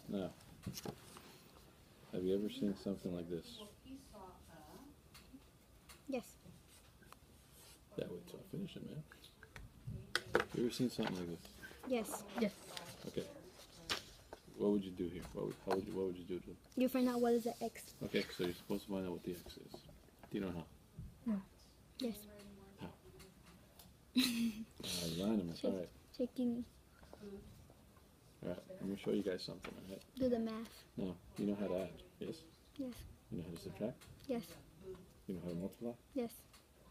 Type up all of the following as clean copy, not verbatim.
Now, have you ever seen something like this? Yes. Yeah, wait till I finish it, man. You ever seen something like this? Yes. Yes. Okay. What would you do here? What would you do to it? You find out what is the x. Okay, so you're supposed to find out what the x is. Do you know how? No. Yes. How? Anonymous, Check. alright. Checking. Alright, let me show you guys something, alright? Do the math. Now, you know how to add, yes? Yes. You know how to subtract? Yes. You know how to multiply? Yes.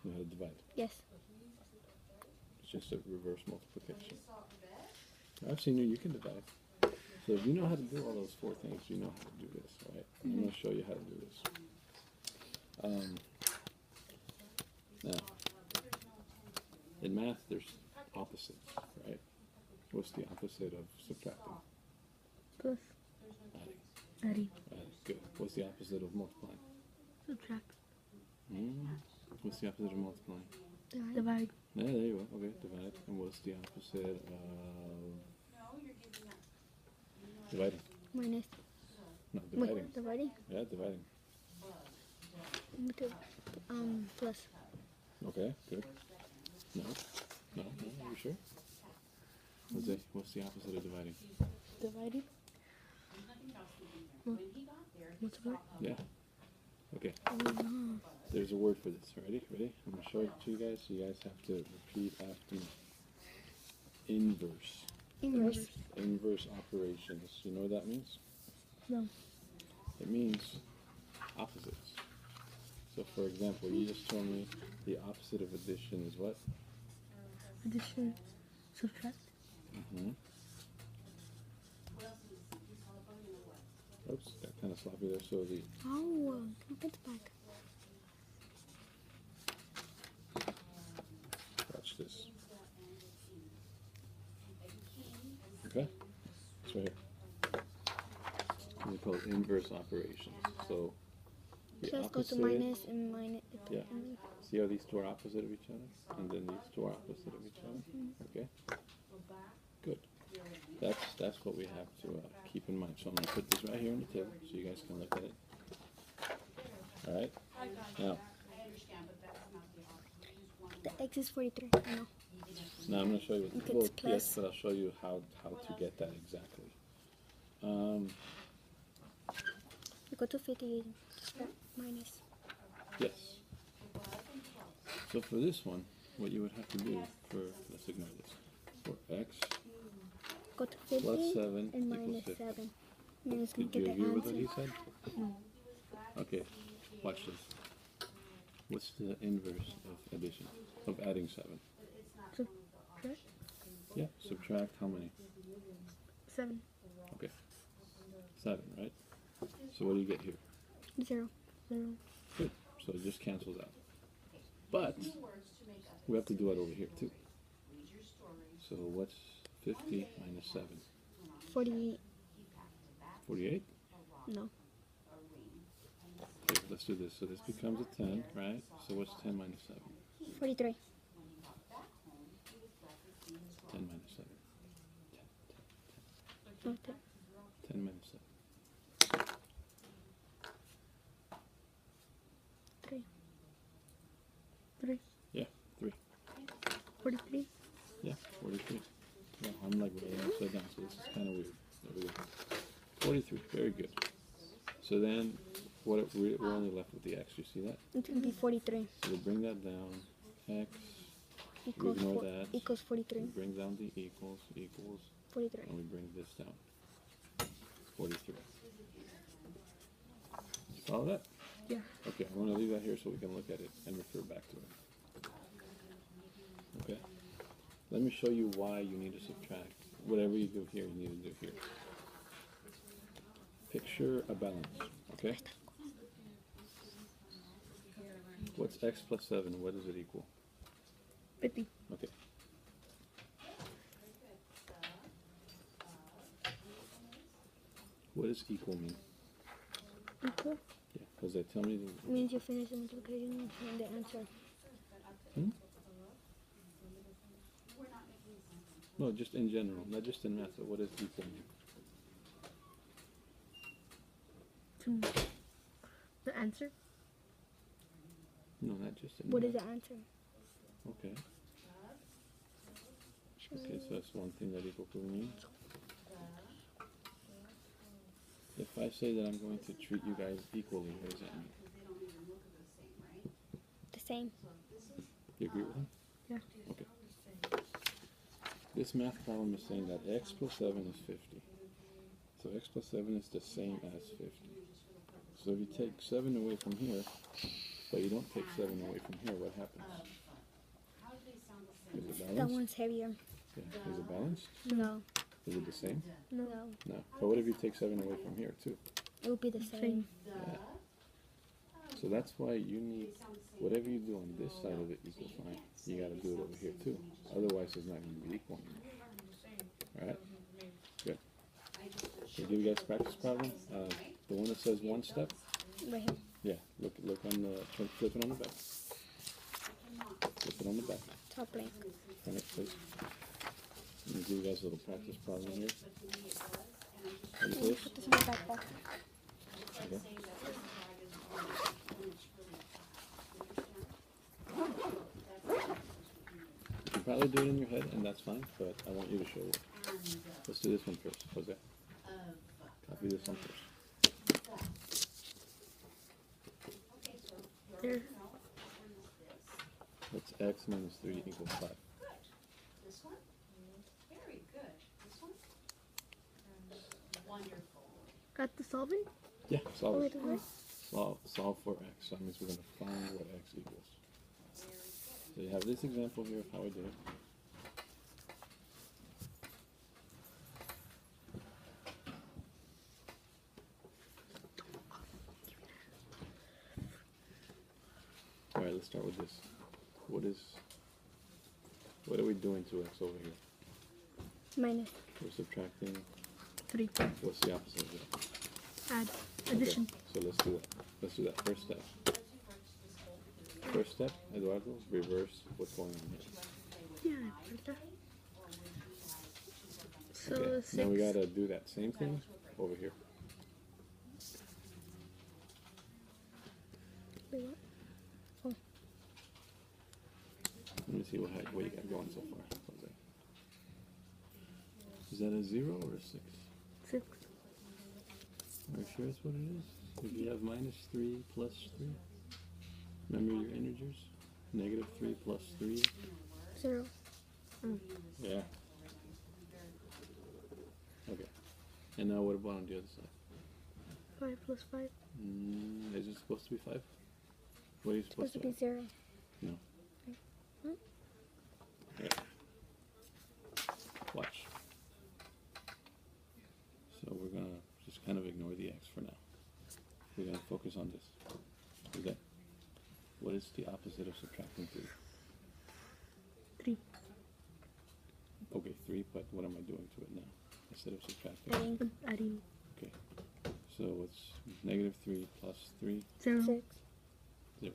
You know how to divide? Yes. It's just a reverse multiplication. I've seen you can divide. So if you know how to do all those four things, you know how to do this, right? I'm going to show you how to do this. Now, in math, there's opposites, right? What's the opposite of subtracting? Plus. Adding. Adding. Adding. Good. What's the opposite of multiplying? Subtract. What's the opposite of multiplying? Divide. Yeah, there you go. Okay, divide. And what's the opposite of dividing? Minus. No, dividing. Dividing. Yeah, dividing. Plus. Okay, good. No, you sure? What's the opposite of dividing? Dividing. Multiply. Yeah. Okay. There's a word for this. Ready? Ready? I'm going to show it to you guys, so you guys have to repeat after me. Inverse. Inverse. Inverse operations. You know what that means? No. It means opposites. So, for example, you just told me the opposite of addition is what? Addition. Subtract. Oops, got kind of sloppy there. So the Oh, look at the back. watch this. Okay, it's right here. We call it inverse operations. So the So let's go to opposite. minus and minus. Yeah. See how these two are opposite of each other, and then these two are opposite of each other. Okay. Good. That's what we have to keep in mind. So I'm going to put this right here on the table so you guys can look at it. All right. Now The x is 43. I know. Now I'm going to show you. If Well, it's plus. yes, but I'll show you how to get that exactly. You go to 58. Minus. Yes. So for this one, what you would have to do let's ignore this. For x Go to 50 plus 7 and equals minus 50. 7. Then it's going Did to you get the agree with what he answer. said? Okay. Watch this. What's the inverse of addition? Of adding 7? Subtract. Yeah. Subtract how many? 7. Okay. 7, right? So what do you get here? 0. 0. Good. So it just cancels out. But we have to do it over here too. So what's 50 minus 7? 48. 48? No. Okay, let's do this. So this becomes a 10, right? So what's 10 minus 7? 43. 10 minus 7. 10, 10, 10. Okay. 10 minus 7. 3. 3. Yeah, 3. 43. Yeah, 43. Yeah, I'm like way upside down, so this is kind of weird. There we go. 43, very good. So then, we're only left with the x. You see that? It will be 43. So we'll bring that down. X, Equals, ignore that. equals 43. we bring down the equals, 43. and we bring this down. 43. You follow that? Yeah. Okay, I'm going to leave that here so we can look at it and refer back to it. Okay? Let me show you why you need to subtract. Whatever you do here, you need to do here. Picture a balance, okay? What's x plus 7? What does it equal? 50. Okay. What does equal mean? Equal Yeah, because they tell me the... means you finish the multiplication and the answer. No, just in general, not just in math, but what does equal mean? to the answer. No, not just in What the is the math. answer? Okay. Okay, so that's one thing that equal could mean. If I say that I'm going to treat you guys equally, what does that mean? The same. You agree with him? Yeah. Okay. This math problem is saying that x plus 7 is 50. So x plus 7 is the same as 50. So if you take 7 away from here, but you don't take 7 away from here, what happens? Is it That balanced? one's heavier. Yeah. Is it balanced? No. Is it the same? No. No. But what if you take 7 away from here too? It would be the same. Yeah. So that's why you need, whatever you do on this side of it equals 9. You got to do it over here too. Otherwise it's not going to be equal anymore. Alright? Good. So give you guys a practice problem. The one that says one step. Right here. Yeah, look on the, flip it on the back. Flip it on the back. Top blank. Turn it, please. Let me give you guys a little practice problem here. Ready for this? Put this in my backpack. Okay. You can probably do it in your head, and that's fine, but I want you to show it. Let's do this one first. Jose. Copy this one first. There. That's x minus 3 equals 5. This one? Very good. This one? Wonderful. Got the solving? Yeah, solve Oh, it. wait, wait. Solve for x. That means we're going to find what x equals. So you have this example here of how I did it. Alright, let's start with this. What are we doing to x over here? Minus. We're subtracting. 3. What's the opposite of it? Add. Addition. Okay, so let's do that. Let's do that. First step. First step, Eduardo, reverse what's going on here. Yeah, like that. So Okay, 6. now we gotta do that same thing over here. Wait, what? Let me see what you got going so far. Jose. Is that a 0 or a 6? 6. Are you sure that's what it is? If you have minus 3 plus 3, remember your integers? Negative 3 plus 3. 0. Yeah. Okay. And now what about on the other side? 5 plus 5. Is it supposed to be 5? What are you It's supposed to be have? 0. No. Hmm? Yeah. Watch. So we're gonna just kind of ignore the x for now. We're gonna focus on this. Okay. What is the opposite of subtracting 3? 3. Okay, 3, but what am I doing to it now? Instead of subtracting. Adding. Adding. Okay. So it's negative 3 plus 3, 0. 6. 0.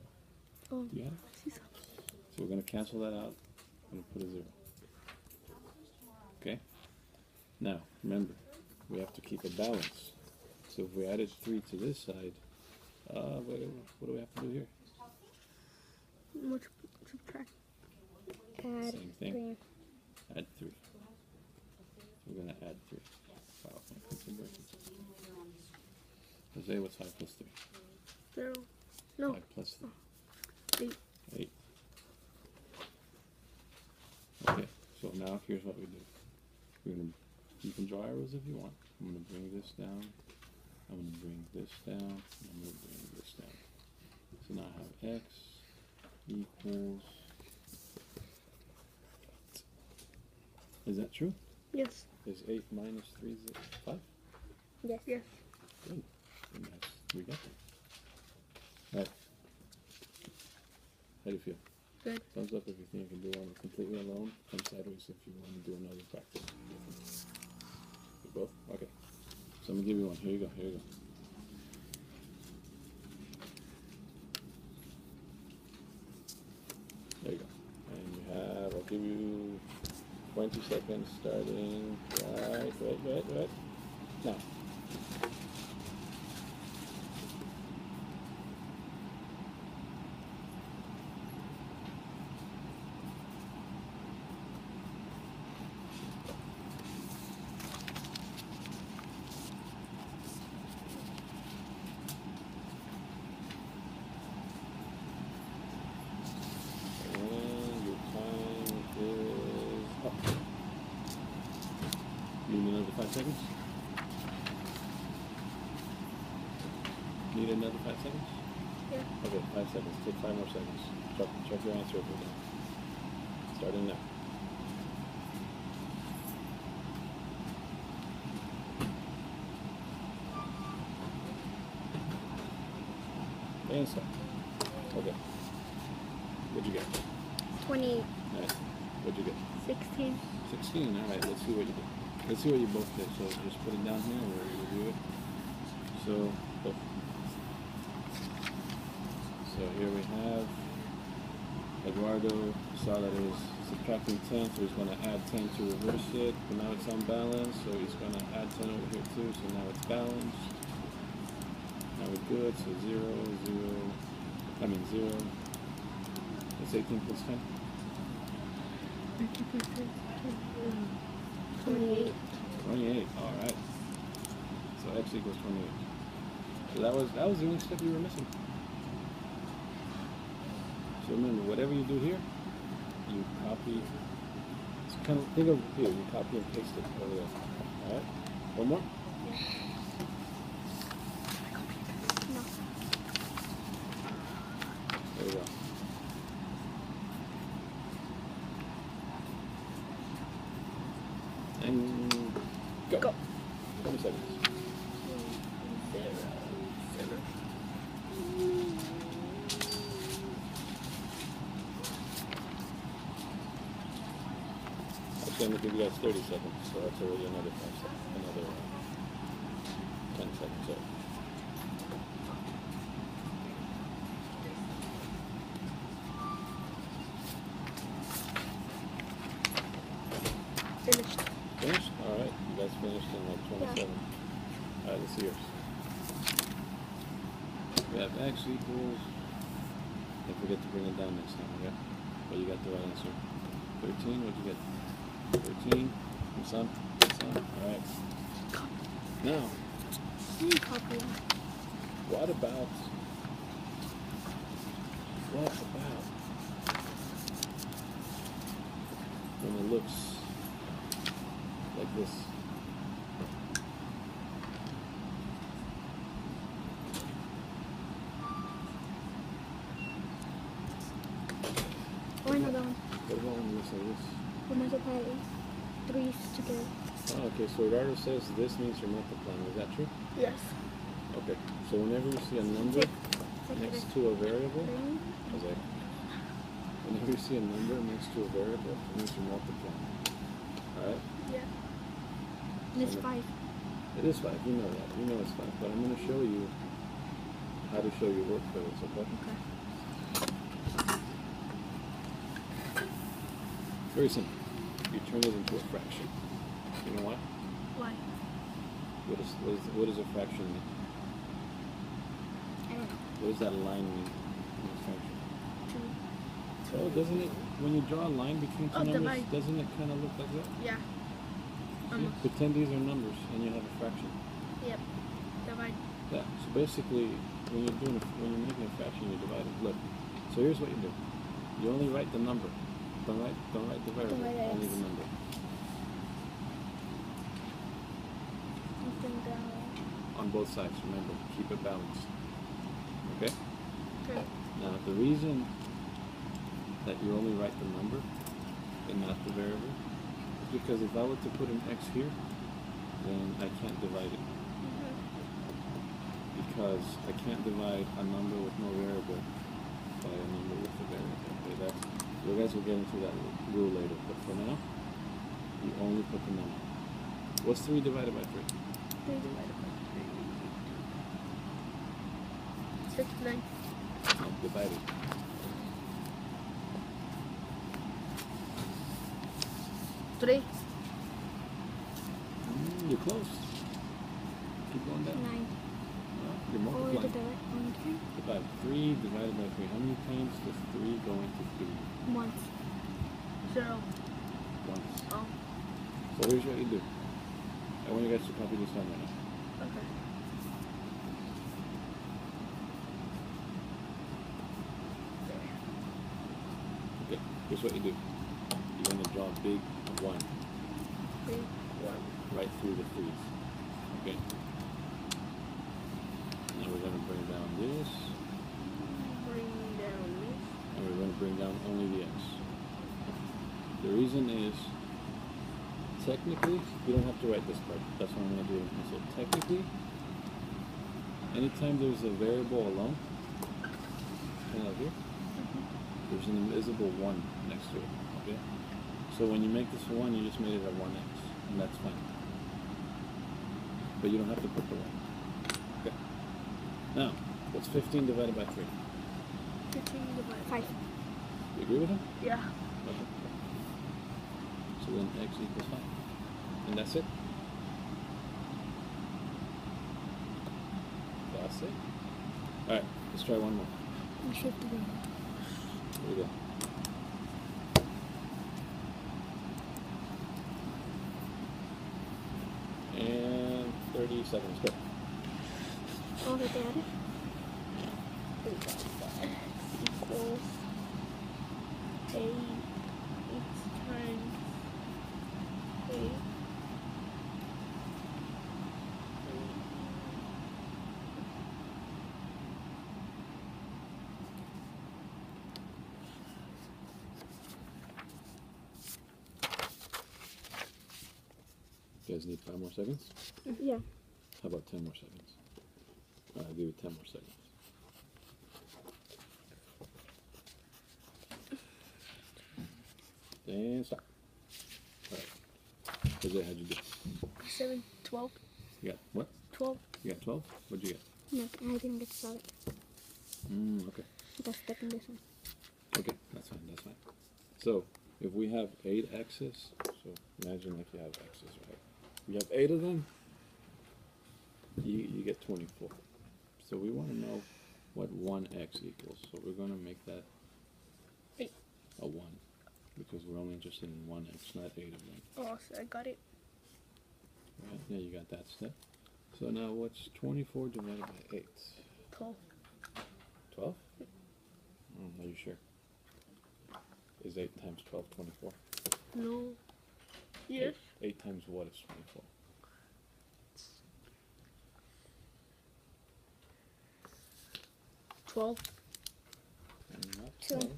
Oh. You got it? See some. So we're gonna cancel that out. I'm gonna put a 0. Okay? Now, remember, we have to keep a balance. So if we added 3 to this side, what do we have to do here? Subtract. Add. Same thing. 3. Add 3. So we're gonna add 3. Wow, conversion. Jose, what's 5 plus 3? 0. No. 5 plus 3. 8. 8. Okay, so now here's what we do. We're gonna, you can draw arrows if you want. I'm gonna bring this down. I'm gonna bring this down. And I'm gonna bring this down. So now I have x equals. Is that true? Yes. Is 8 minus 3 is 5? Yes. Yes. Good. And we got that. Alright. How do you feel? Good. Thumbs up if you think you can do one completely alone. Thumbs sideways if you want to do another practice. You both? Okay. So I'm going to give you one. Here you go. Here you go. There you go. And you have, I'll give you 20 seconds starting right now. seconds? Need another 5 seconds? Yeah. Okay, 5 seconds. Take 5 more seconds. Check your answer if you're done. Starting now. And stop. Okay. What'd you get? 28. Alright. What'd you get? 16. 16. Alright, let's see what you did. Let's see what you both did. So just put it down here and we'll review it. So, so here we have Eduardo saw that he was subtracting 10, so he's going to add 10 to reverse it, but now it's unbalanced, so he's going to add 10 over here too, so now it's balanced. Now we're good, so 0. That's 18 plus 10. 28. 28, alright. So x equals 28. So that was the only step you were missing. So remember, whatever you do here, you copy. It's kind of, think of here, you copy and paste it over there. Alright? One more? No. There we go. And go. 20 seconds. 0. Actually, I'm going to give you guys 30 seconds, so that's already another 5 seconds. Another 10 seconds. So. Finished. Finished? Alright, you guys finished in like 27. Alright, let's see yours. We have x equals, don't forget to bring it down next time, okay? But you got the right answer. 13, what'd you get? 13, your son? Alright. Now, Copy. what about when it looks like this? Oh, another one. What about when it looks like this? We multiply 3's together. Oh, okay, so Eduardo says this means you're multiplying. Is that true? Yes. Okay, so whenever you see a number next to a variable, okay, whenever you see a number next to a variable, it means you're multiplying. Alright? Yeah. And it's 5. It is 5, you know that. You know it's 5, but I'm going to show you how to show your work for this, okay? Okay. Very simple. You turn it into a fraction. You know why? Why? What does a fraction mean? I don't know. What does that line mean in a fraction? 2. Oh, doesn't it, when you draw a line between two Oh, numbers, divide. doesn't it kind of look like that? Yeah. See? Pretend these are numbers and you have a fraction. Yep. Divide. Yeah, so basically, when you're making a fraction, you divide it. Look, so here's what you do. You only write the number. Don't write the variable, Don't write only X. the number. Something down. On both sides, remember, keep it balanced. Okay? Okay. Now, the reason that you only write the number and not the variable is because if I were to put an x here, then I can't divide it. Because I can't divide a number with no variable by a number with a variable. Okay, you guys will get into that rule later, but for now, you only put the number. What's 3 divided by 3? 3 divided by 3. 69. No, divided. 3. You're close. Keep going down. 9. You're Or multiplying. divide 1, Divide 3 divided by 3. How many times does 3 go into 3? 3. Once. 0. Once. Oh. So here's what you do. I want you guys to copy this down right now. Okay. Okay, here's what you do. You're going to draw a big 1. Big 1. right through the 3's. Okay. Now we're going to bring down this, Bring down this. and we're going to bring down only the x. The reason is, technically, you don't have to write this part. That's what I'm going to do in pencil. Technically, anytime there's a variable alone, kind of here, there's an invisible 1 next to it. Okay. So when you make this a 1, you just made it a 1x, and that's fine. But you don't have to put the 1. Okay. Now, what's 15 divided by 3? 15 divided 5. You agree with him? Yeah. Okay. So then x equals 5. And that's it? That's it? Alright, let's try one more. We should do it. Here we go. And 30 seconds, go. All the data. Equals 8 times 8. You guys need 5 more seconds? Yeah. How about 10 more seconds? I'll give you 10 more seconds. And stop. Alright. Jose, how'd you do? 7, 12, You got what? 12. You got 12? What'd you get? No, I didn't get started. Okay. Just stuck in this one. Okay, that's fine, that's fine. So, if we have 8 x's, so imagine if you have x's, right? You have 8 of them, you get 24. So we want to know what 1x equals. So we're going to make that 8. a 1, because we're only interested in 1x, not 8 of them. Oh, so I got it. Right? Yeah, you got that step. So now what's 24 divided by 8? 12. 12? Are you sure? Is 8 times 12 24? No. Yes. 8 times what is 24? 12. Not Two. 12.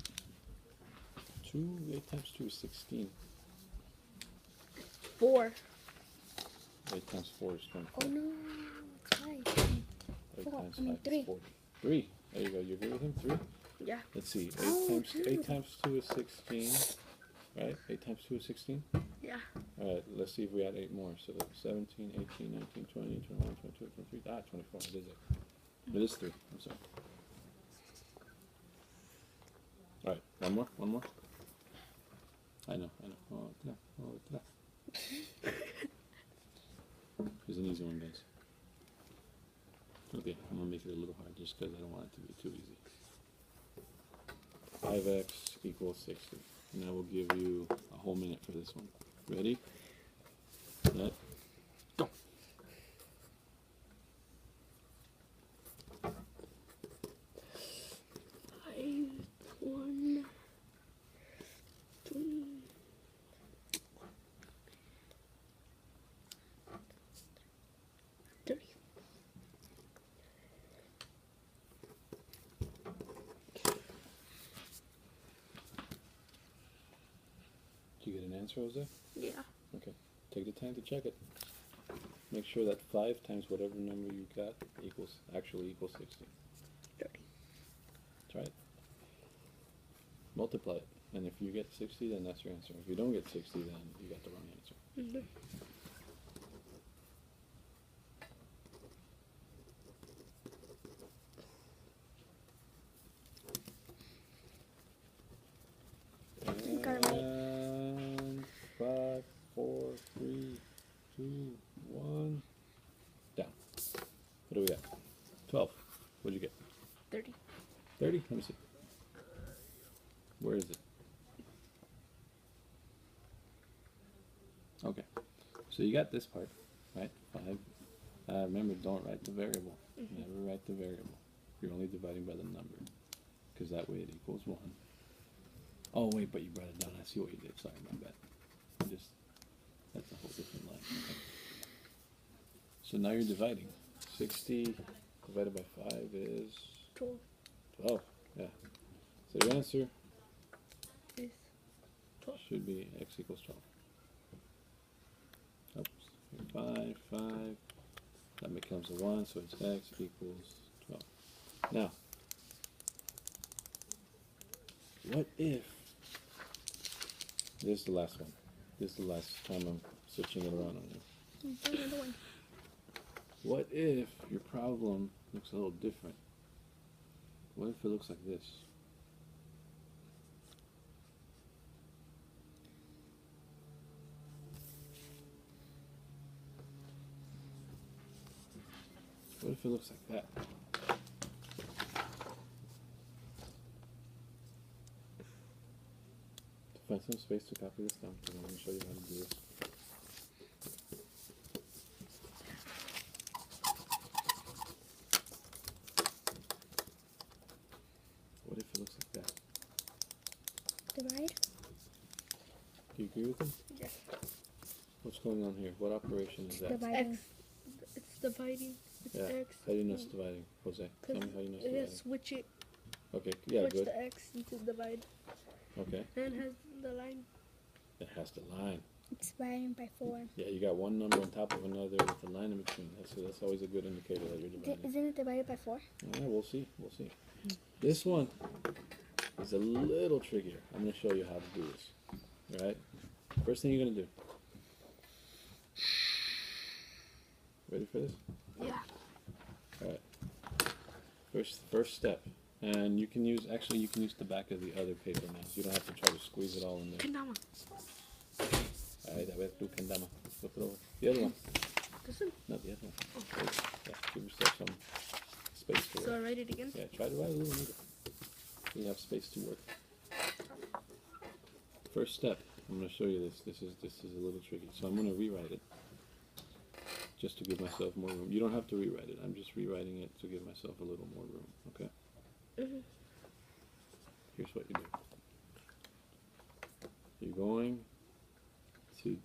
2, 8 times 2 is 16. 4. 8 times 4 is 24. Oh no, it's 5. 8 4, times I mean 5 3. is 40. 3. There you go. You agree with him? 3? Yeah. Let's see. 8 Oh, times 8 two. times 2 is 16. Right? 8 times 2 is 16. Yeah. Alright, let's see if we add 8 more. So that's 17, 18, 19, 20, 21, 22, 23. 24. It is it. It is 3. I'm sorry. Alright, one more. I know. Oh, no. Here's an easy one, guys. Okay, I'm gonna make it a little hard just because I don't want it to be too easy. 5x equals 60. And I will give you a whole minute for this one. Ready? Set. Go. 5, 1, 3. 30. Did you get an answer, Jose? Yeah. Okay. Take the time to check it. Make sure that 5 times whatever number you got actually equals 60. 30. Try it. Multiply it. And if you get 60, then that's your answer. If you don't get 60, then you got the wrong answer. Mhm. And 5, 4, 3, 2, 1. Down. What do we got? 12. What'd you get? 30. 30? Let me see. Where is it? Okay. So you got this part, right? 5. Remember, don't write the variable. Never write the variable. You're only dividing by the number, because that way it equals 1. Oh, wait, but you brought it down. I see what you did. Sorry, my bad. That's a whole different line. Okay. So now you're dividing. 60 divided by 5 is 12 12. Yeah. So your answer is 12. should be x equals 12. Oops. 5, 5. That becomes a 1, so it's x equals 12. Now, what if, this is the last one. This is the last time I'm switching it around on you. Another one. What if your problem looks a little different? What if it looks like this? What if it looks like that? Find some space to copy this down, because I'm going to show you how to do this. What if it looks like that? Divide. Do you agree with them? Yeah. What's going on here? What operation is that? Dividing. X. It's dividing. It's Yeah. X. How do you know it's dividing? Jose, tell me how you know it's It dividing. has switch it. Okay, yeah, Switch good. the X into divide. Okay, And has the line. it has the line. It's dividing by 4. Yeah, you got one number on top of another with a line in between. That's always a good indicator that you're dividing. Isn't it divided by 4? Yeah, we'll see. We'll see. This one is a little trickier. I'm going to show you how to do this. All right? First thing you're going to do. Ready for this? Yeah. All right. First step. And you can use the back of the other paper now. You don't have to try to squeeze it all in there. Kendama. All right, a ver, tú, kendama. Flip it over. The other one. This one. No, the other one. Yeah, give yourself some space to work. So I write it again. Yeah, try to write a little neater. You have space to work. First step, I'm going to show you this. This is a little tricky. So I'm going to rewrite it just to give myself more room. You don't have to rewrite it. I'm just rewriting it to give myself a little more room. Okay? Here's what you do. You're going to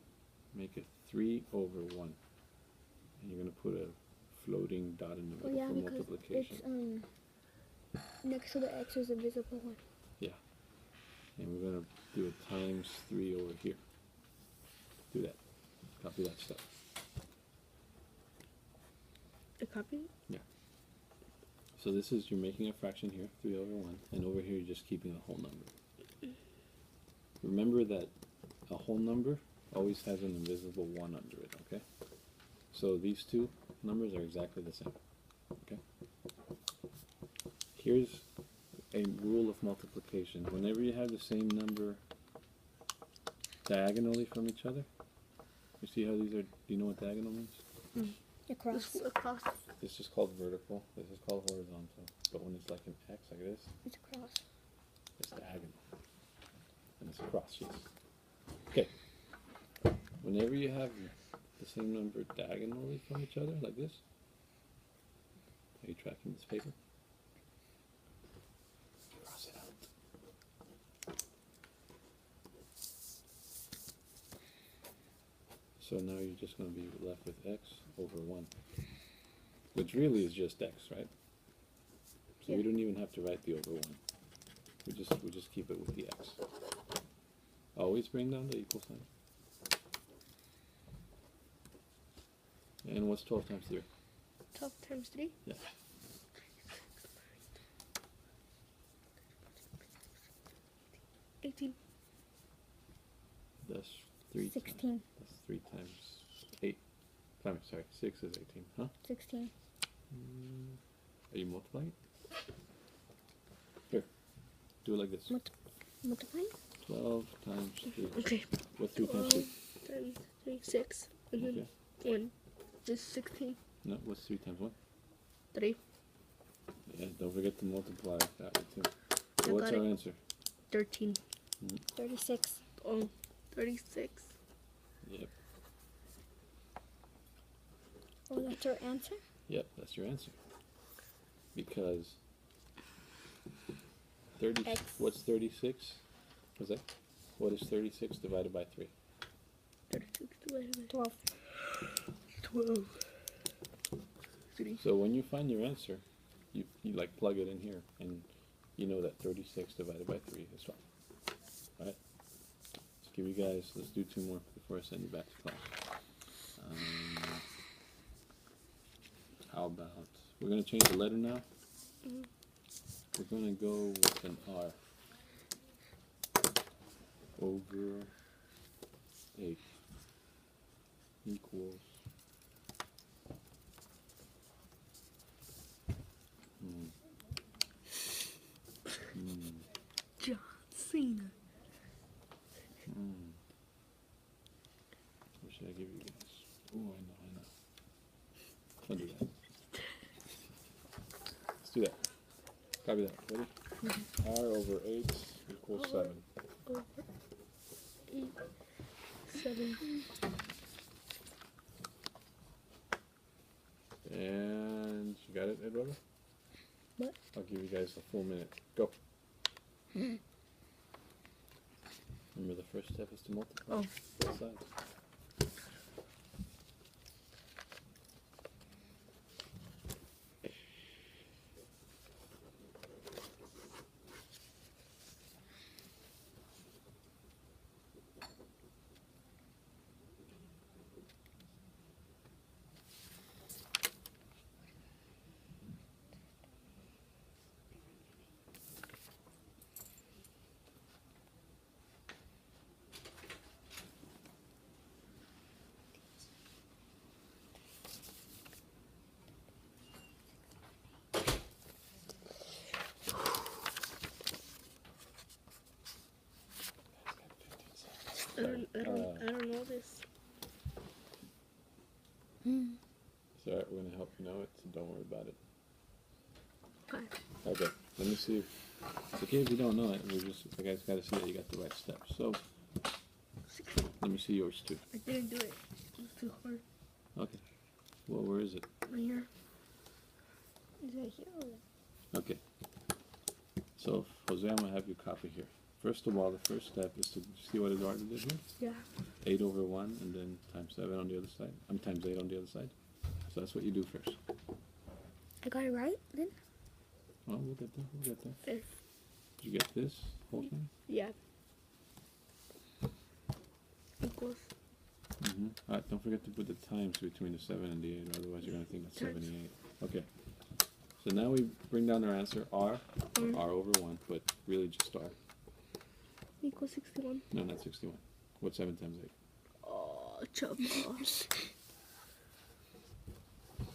make it 3 over 1. And you're going to put a floating dot in the Oh middle yeah, for because multiplication. it's next to the X is a visible one. And we're going to do a times 3 over here. Do that. Copy that stuff. A copy? So this is, you're making a fraction here, 3 over 1, and over here you're just keeping a whole number. Remember that a whole number always has an invisible 1 under it, okay? So these two numbers are exactly the same, okay? Here's a rule of multiplication. Whenever you have the same number diagonally from each other, you see how these are, do you know what diagonal means? Across. This across. This is called vertical, this is called horizontal. But when it's like an X like this, It's across. it's diagonal. And it's across, yes. Okay. Whenever you have the same number diagonally from each other, like this, are you tracking this paper? Cross it out. So now you're just going to be left with x over 1. Which really is just x, right? So we don't even have to write the over 1. We just keep it with the x. Always bring down the equal sign. And what's 12 times 3? 12 times 3. Yeah. $18. That's 3 16. times. That's 3 times 8. Sorry, 6 is 18, huh? 16. Are you multiplying? Here. Do it like this. Multiplying? 12 times 3. Okay. What's 3 times 3? 10, 3, 6. And then Okay. 1 is 16. No, what's 3 times 1? 3. Yeah, don't forget to multiply that way too. I So what's got our it. answer? 13. 36. Oh, 36. Yep. Oh, that's your answer? Yep, that's your answer. Because 30. X. What's 36? What's that? What is 36 divided by 3? 36 divided by 12. 12. 63. So when you find your answer, you like plug it in here, and you know that 36 divided by 3 is 12. Alright? Let's give you guys, let's do 2 more before I send you back to class. How about, we're going to change the letter now. We're going to go with an R. Over 8 equals John Cena. What should I give you guys? Oh, I know. I'll do that. Let's do that. Copy that. Ready? R over 8 equals 7. Over 8, 7. And you got it, Eduardo? What? I'll give you guys a full minute. Go. Remember, the first step is to multiply Oh. both sides. I don't know this. It's alright, we're going to help you know it, so don't worry about it. Okay. Okay, let me see if it's okay if you don't know it. We just, I guys got to see that you got the right steps. So, let me see yours too. I didn't do it. It was too hard. Okay. Well, where is it? Right here. Is it here or there? Okay. So, Jose, I'm going to have you copy here. First of all, the first step is to see what Eduardo did here. Yeah. 8 over 1, and then times 7 on the other side. Times 8 on the other side. So that's what you do first. I got it right then? Well, we'll get there. We'll get there. There. Did you get this whole thing? Yeah. Equals. Alright, don't forget to put the times between the 7 and the 8, otherwise you're going to think that's Times. 78. Okay. So now we bring down our answer, R, R over 1, but really just R. Equals 61. No, not 61. What's 7 times 8? Oh, chubba.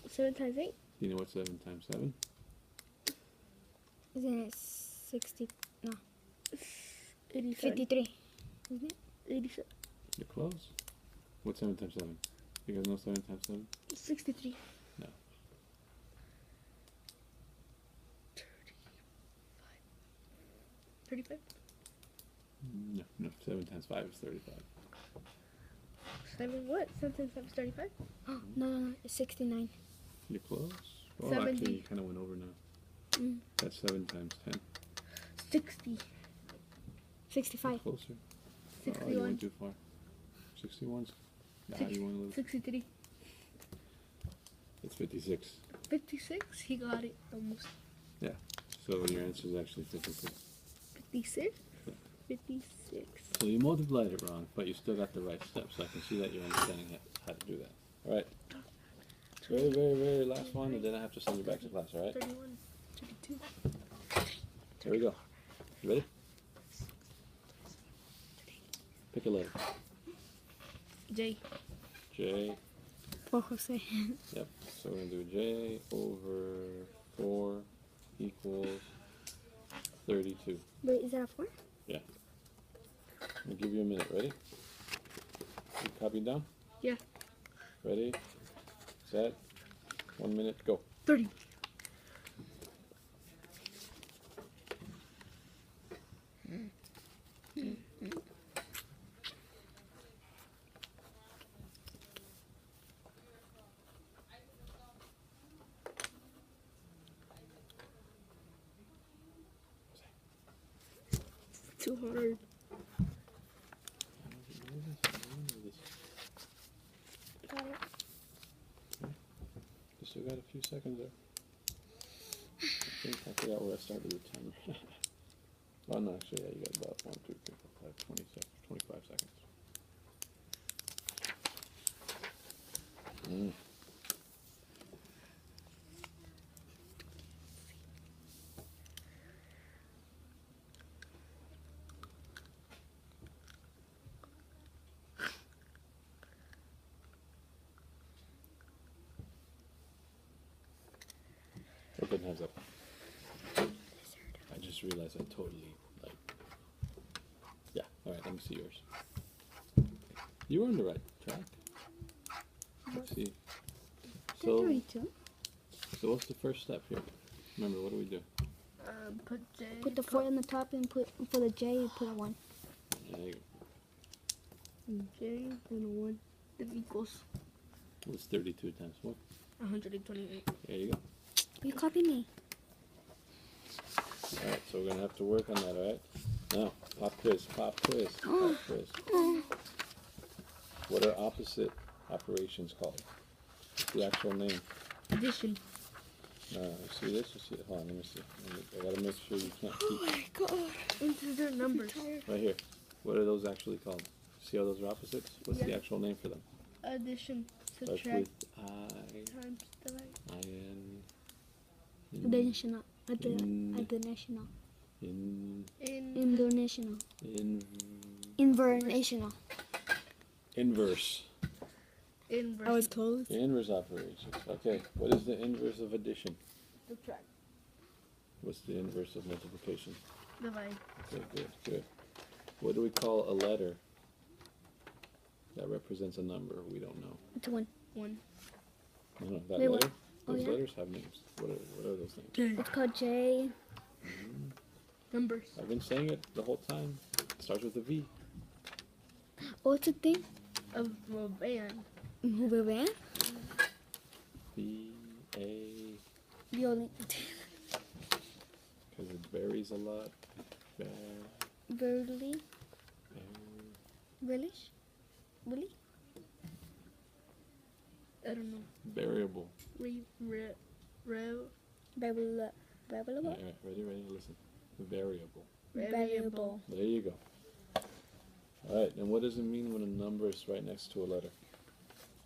7 times 8? Do you know what's 7 times 7? Isn't it 60? No. 87. 53. Isn't it? 87. You're close. What's 7 times 7? You guys know 7 times 7? 63. No. 35. No, 7 times 5 is 35. 7 what? 7 times 5 is 35? Oh, no. It's 69. You're close. Well, 70. actually, you kind of went over now. That's 7 times 10. 60. 65. Closer. Oh, you 61. went too far. 61's. Nah, you went a little. 63. It's 56. 56? He got it almost. Yeah. So your answer is actually 56. 56? Yeah. 56. So you multiplied it wrong, but you still got the right steps. So I can see that you're understanding how to do that. All right. Very, very, very last one, and then I have to send you back to class. All right. 31. 32. Here we go. You ready? Pick a letter. J. J. For Jose. Yep. So we're gonna do J over 4 equals 32. Wait, is that a 4? Yeah. I'll give you a minute. Ready? You copied down? Yeah. Ready? Set. 1 minute. Go. 30. Too hard. Got it. Just still got a few seconds there. I think I forgot where I started the timer. Oh no, actually, yeah, you got about 1, 2, 3, 4, 5, 20 seconds, 25 seconds. It didn't have that. I just realized I totally, like, yeah, alright, let me see yours. You were on the right track. Let's see. So, so what's the first step here? Remember, what do we do? Put J. Put the 4 on the top and put for the J, put a 1. There you go. J and a 1. That equals What's 32 times 4? 128. There you go. You copy me. Alright, so we're gonna have to work on that, alright? Now, pop quiz, pop quiz, pop quiz. What are opposite operations called? What's the actual name? Addition. See this? You see it? Hold on, let me see. I gotta make sure you can't keep my god. Into their numbers. right here. What are those actually called? See how those are opposites? What's the Yeah. actual name for them? Addition. Starts Subtract. with Times divide. I-N. International. In- International. In. International. Inverse. Inverse. I was close. Inverse operations. Okay, what is the inverse of addition? Subtract. What's the inverse of multiplication? Divide. Okay, good, good. What do we call a letter that represents a number we don't know? It's 1. 1. No, that Wait, what? letter? Oh, Those yeah? letters have names. What are those names? J. It's called J. Numbers. I've been saying it the whole time. It starts with a V. Oh, it's a thing. Of a band. Where? B-A, Violin. because it varies a lot. Bear, Verily. bear, Relish? Really? I don't know. variable. Variable. Alright, ready, listen. Variable. Variable. There you go. Alright, and what does it mean when a number is right next to a letter?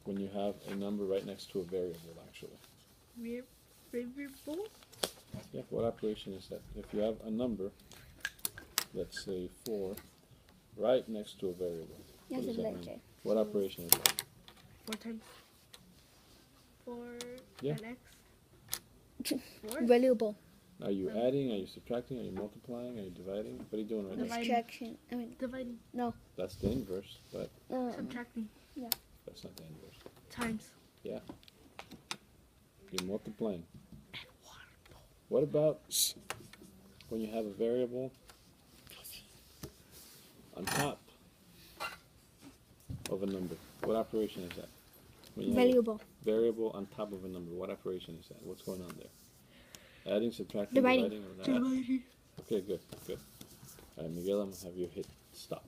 When you have a number right next to a variable, actually. Variable. Yeah, what operation is that? If you have a number, let's say 4, right next to a variable, Yes, what does it's that like mean? J. What operation is that? 4 times 4 Yeah. and X. 4. Valuable. Are you adding? Are you subtracting? Are you multiplying? Are you dividing? What are you doing right now? Dividing. Subtraction. I mean, Dividing. That's the inverse, but Subtracting. that's not the inverse. Times. Yeah. You're multiplying. What about when you have a variable on top of a number? What operation is that? When you have a valuable. variable on top of a number, what operation is that? What's going on there? Adding, subtracting, Dividing. dividing, or not? Okay, good, good. Alright, Miguel, I'm gonna have you hit stop.